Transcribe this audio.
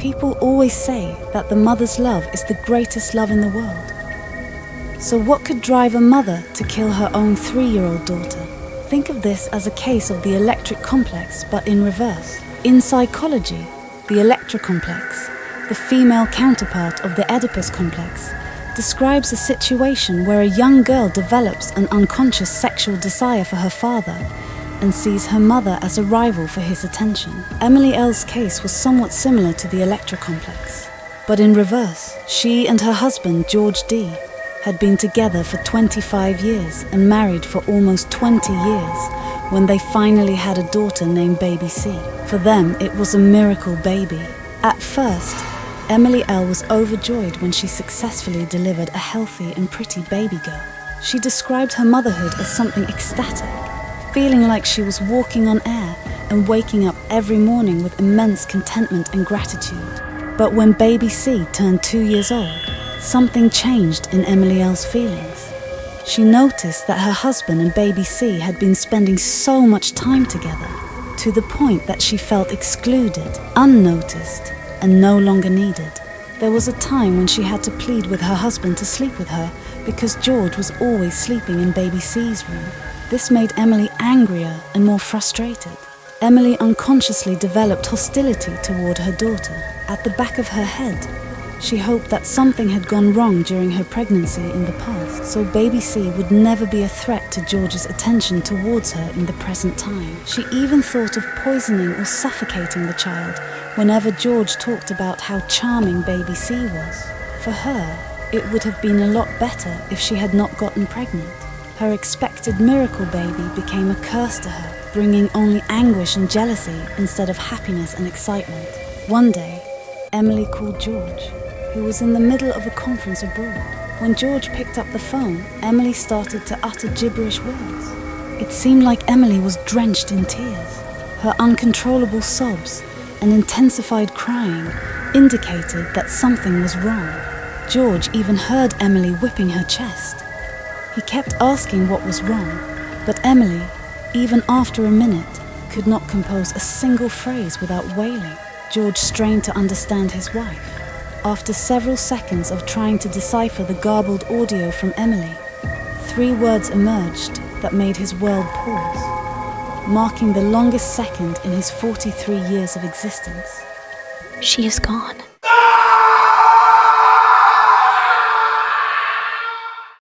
People always say that the mother's love is the greatest love in the world. So what could drive a mother to kill her own 3-year-old daughter? Think of this as a case of the electric complex, but in reverse. In psychology, the Electra complex, the female counterpart of the Oedipus complex, describes a situation where a young girl develops an unconscious sexual desire for her father and sees her mother as a rival for his attention. Emily L's case was somewhat similar to the Electra complex, but in reverse. She and her husband, George D., had been together for 25 years and married for almost 20 years when they finally had a daughter named Baby C. For them, it was a miracle baby. At first, Emily L. was overjoyed when she successfully delivered a healthy and pretty baby girl. She described her motherhood as something ecstatic, feeling like she was walking on air and waking up every morning with immense contentment and gratitude. But when Baby C turned 2 years old, something changed in Emily L's feelings. She noticed that her husband and Baby C had been spending so much time together, to the point that she felt excluded, unnoticed, and no longer needed. There was a time when she had to plead with her husband to sleep with her because George was always sleeping in Baby C's room. This made Emily angrier and more frustrated. Emily unconsciously developed hostility toward her daughter. At the back of her head, she hoped that something had gone wrong during her pregnancy in the past, so Baby C would never be a threat to George's attention towards her in the present time. She even thought of poisoning or suffocating the child whenever George talked about how charming Baby C was. For her, it would have been a lot better if she had not gotten pregnant. Her expected miracle baby became a curse to her, bringing only anguish and jealousy instead of happiness and excitement. One day, Emily called George, who was in the middle of a conference abroad. When George picked up the phone, Emily started to utter gibberish words. It seemed like Emily was drenched in tears. Her uncontrollable sobs and intensified crying indicated that something was wrong. George even heard Emily whipping her chest. He kept asking what was wrong, but Emily, even after a minute, could not compose a single phrase without wailing. George strained to understand his wife. After several seconds of trying to decipher the garbled audio from Emily, 3 words emerged that made his world pause, marking the longest second in his 43 years of existence. She is gone.